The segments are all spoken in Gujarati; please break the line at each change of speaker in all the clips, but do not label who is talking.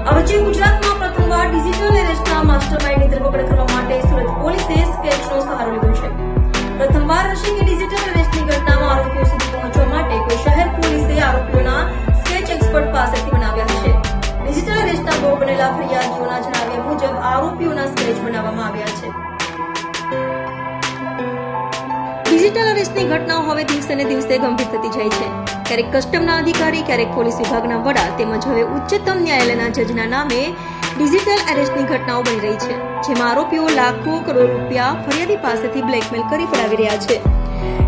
વચ્ચે ગુજરાતમાં પ્રથમવાર ડિજિટલ એરેસ્ટના માસ્ટરમાઇન્ડની ધરપકડ કરવા માટે સુરત પોલીસે સ્કેચનો સહારો લીધો છે. પ્રથમવાર હશે કે ડિજિટલ એરેસ્ટની ઘટનામાં આરોપીઓ સુધી પહોંચવા માટે કોઈ શહેર પોલીસે આરોપીઓના સ્કેચ એક્સપર્ટ પાસેથી બનાવ્યા છે. ડિજિટલ એરેસ્ટના ભોગ બનેલા ફરિયાદીઓના જણાવ્યા મુજબ આરોપીઓના સ્કેચ બનાવવામાં આવ્યા છે. ડિજિટલ અરેસ્ટની ઘટનાઓ હવે દિવસે ને દિવસે ગંભીર થતી જાય છે. ક્યારેક કસ્ટમના અધિકારી, ક્યારેક પોલીસ વિભાગના વડા તેમજ હવે ઉચ્ચતમ ન્યાયાલયના જજના નામે ડિજિટલ એરેસ્ટની ઘટનાઓ બની રહી છે, જેમાં આરોપીઓ લાખો કરોડ રૂપિયા ફરિયાદી પાસેથી બ્લેકમેલ કરી પડાવી રહ્યા છે.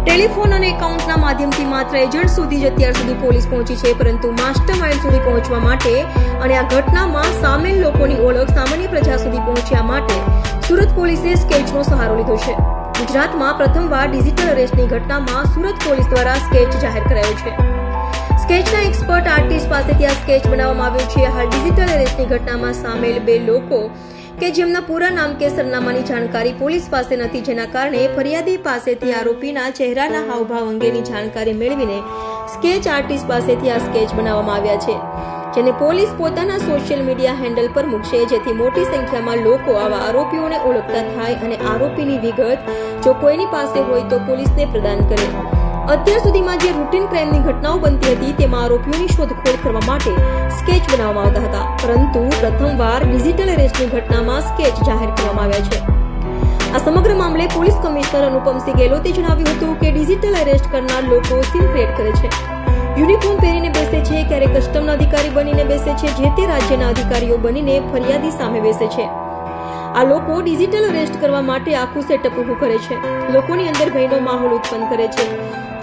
ટેલિફોન અને એકાઉન્ટના માધ્યમથી માત્ર એજન્ટ સુધી જ અત્યાર સુધી પોલીસ પહોંચી છે, પરંતુ માસ્ટરમાઇન્ડ સુધી પહોંચવા માટે અને આ ઘટનામાં સામેલ લોકોની ઓળખ સામાન્ય પ્રજા સુધી પહોંચ્યા માટે સુરત પોલીસે સ્કેચનો સહારો લીધો છે. ગુજરાતમાં પ્રથમવાર ડિજિટલ અરેસ્ટની ઘટનામાં સુરત પોલીસ દ્વારા સ્કેચ જાહેર કરાયો છે. સ્કેચના એક્સપર્ટ આર્ટિસ્ટ પાસેથી આ સ્કેચ બનાવવામાં આવ્યો છે. હાલ ડિજિટલ એરેસ્ટની ઘટનામાં સામેલ બે લોકો કે જેમના પૂરા નામ કે સરનામાની જાણકારી પોલીસ પાસે નથી, જેના કારણે ફરિયાદી પાસેથી આરોપીના ચહેરાના હાવભાવ અંગેની જાણકારી મેળવીને સ્કેચ આર્ટિસ્ટ પાસેથી આ સ્કેચ બનાવવામાં આવ્યા છે, જેને પોલીસ પોતાના સોશિયલ મીડિયા હેન્ડલ પર મૂકશે, જેથી મોટી સંખ્યામાં લોકો આવા આરોપીઓને ઓળખતા થાય અને આરોપીની વિગત જો કોઈની પાસે હોય તો પોલીસને પ્રદાન કરે. અત્યાર સુધીમાં જે રૂટીન ક્રાઇમની ઘટનાઓ બનતી હતી તેમાં આરોપીઓની શોધખોળ કરવા માટે સ્કેચ બનાવવામાં આવતા હતા, પરંતુ પ્રથમવાર ડિજિટલ એરેસ્ટની ઘટનામાં સ્કેચ જાહેર કરવામાં આવ્યા છે. આ સમગ્ર મામલે પોલીસ કમિશનર અનુપમસિંહ ગેહલોતે જણાવ્યું હતું કે ડિજિટલ એરેસ્ટ કરનાર લોકો સીન ક્રિએટ કરે છે, યુનિફોર્મ પહેરીને બેસે છે, ક્યારેક કસ્ટમના અધિકારી બનીને બેસે છે, જે તે રાજ્યના અધિકારીઓ બનીને ફરિયાદી સામે બેસે છે. આ લોકો ડિજિટલ અરેસ્ટ કરવા માટે આખું સેટઅપ ઊભું કરે છે, લોકોની અંદર ભયનો માહોલ ઉત્પન્ન કરે છે.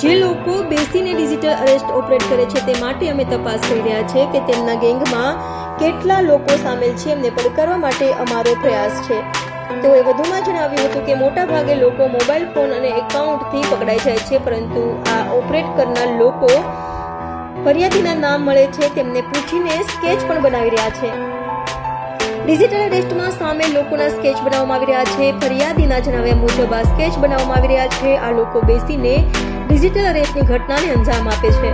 જે લોકો બેસીને ડિજિટલ અરેસ્ટ ઓપરેટ કરે છે તે માટે અમે તપાસ કરી રહ્યા છે કે તેમના ગેંગમાં કેટલા લોકો સામેલ છે, એમને પડકારવા માટે અમારો પ્રયાસ છે. તેઓએ વધુમાં જણાવ્યું હતું કે મોટા ભાગે લોકો મોબાઈલ ફોન અને એકાઉન્ટથી પકડાઈ જાય છે, પરંતુ આ ઓપરેટ કરનાર લોકો ફરિયાદીના નામ મળે છે તેમને પૂછીને સ્કેચ પણ બનાવી રહ્યા છે. ડિજિટલ એરેસ્ટમાં સામેલ લોકોના સ્કેચ બનાવવામાં આવી રહ્યા છે. ફરિયાદીના જણાવ્યા મુજબ આ સ્કેચ બનાવવામાં આવી રહ્યા છે. આ લોકો બેસીને ડિજિટલ અરેસ્ટની ઘટનાને અંજામ આપે છે.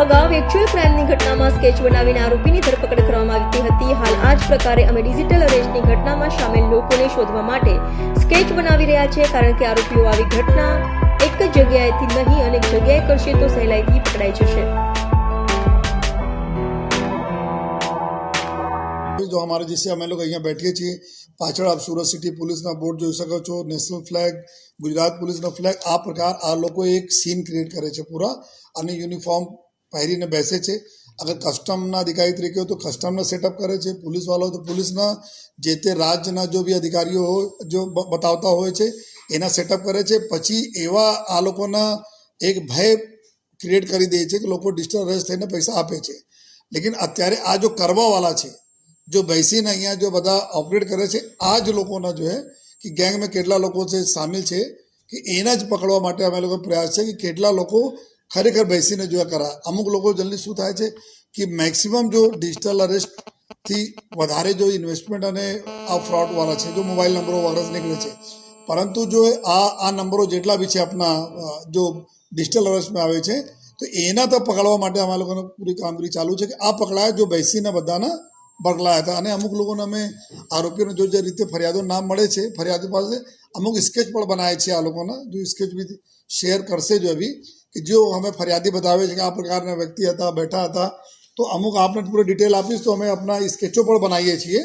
અગાઉ એક્ચ્યુઅલ ક્રાઇમની ઘટનામાં સ્કેચ બનાવીને આરોપીની ધરપકડ કરવામાં આવતી હતી. હાલ આ જ પ્રકારે અમે ડિજિટલ અરેસ્ટની ઘટનામાં સામેલ લોકોને શોધવા માટે સ્કેચ બનાવી રહ્યા છે, કારણ કે આરોપીઓ આવી ઘટના એક જ જગ્યાએથી નહીં અનેક જગ્યાએ કરશે તો સહેલાઈથી પકડાઈ જશે.
जो हमारे जिससे हम लोग यहाँ बैठे છીએ પાછળ આપ સુરત સિટી પોલીસના બોર્ડ જોઈ શકો છો, નેશનલ ફ્લેગ, ગુજરાત પોલીસનો ફ્લેગ. આ પ્રકાર આ લોકો એક સીન ક્રિએટ કરે છે પૂરા, અને યુનિફોર્મ પહેરીને બેસે છે. અગર કસ્ટમના અધિકારી તરીકે હોય તો કસ્ટમના સેટઅપ કરે છે, પોલીસવાળા તો પોલીસના જે તે રાજ્યના જો બી અધિકારીઓ હોય જો બતાવતા હોય છે એના સેટઅપ કરે છે. પછી એવા આ લોકોના એક ભય ક્રિએટ કરી દે છે કે લોકો ડિજિટલ અરેસ્ટ થઈને પૈસા આપે છે. લેકિન અત્યારે આ જો કરવાવાળા છે, जो બેસીને અહીંયા जो બધા ઓપરેટ કરે છે, આ જ લોકોના જો હે કે ગેંગમાં કેટલા લોકો છે સામેલ છે કે એના જ પકડવા માટે અમે લોકો પ્રયાસ છે કે કેટલા લોકો ખરેખર બેસીને જો કરા. અમુક લોકો જલ્દી શું થાય છે કે મેક્સિમમ જો ડિજિટલ અરેસ્ટથી વધારે જો ઇન્વેસ્ટમેન્ટ અને આ ફ્રોડવાળા છે, જો મોબાઈલ નંબરો વગેરે નીકળે છે, પરંતુ જો આ નંબરો જેટલા બી છે આપણા જો ડિજિટલ અરેસ્ટમાં આવે છે તો એના તો પકડવા માટે અમારા લોકોને પૂરી કામગીરી ચાલુ છે કે આ પકડાય જો બેસીને બધાના બગલાયા હતા. અને અમુક લોકોને અમે આરોપીઓને જો જે રીતે ફરિયાદો નામ મળે છે, ફરિયાદી પાસે અમુક સ્કેચ પણ બનાવે છે. આ લોકોના જો સ્કેચ બી શેર કરશે જો અભી કે જો અમે ફરિયાદી બતાવે છે કે આ પ્રકારના વ્યક્તિ હતા, બેઠા હતા, તો અમુક આપને પૂરી ડિટેલ આપીશ તો અમે આપણા સ્કેચો પણ બનાવીએ છીએ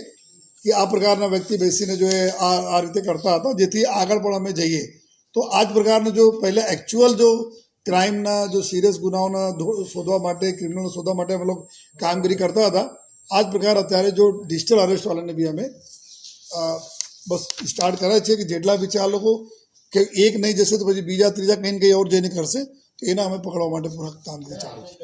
કે આ પ્રકારના વ્યક્તિ બેસીને જો આ રીતે કરતા હતા, જેથી આગળ પણ અમે જઈએ. તો આ જ પ્રકારના જો પહેલાં એકચ્યુઅલ જો ક્રાઇમના જો સિરિયસ ગુનાઓના શોધવા માટે, ક્રિમિનલ શોધવા માટે અમે લોકો કામગીરી કરતા હતા. આ જ પ્રકાર અત્યારે જો ડિજિટલ અરેસ્ટવાળાને બી અમે બસ સ્ટાર્ટ કર્યા છે કે જેટલા બી છે આ લોકો કે એક નહીં જશે તો પછી બીજા ત્રીજા કંઈ ને કંઈ ઓર જઈને કરશે, તો એના અમે પકડવા માટે પૂરા કામગીરી ચાલુ છે.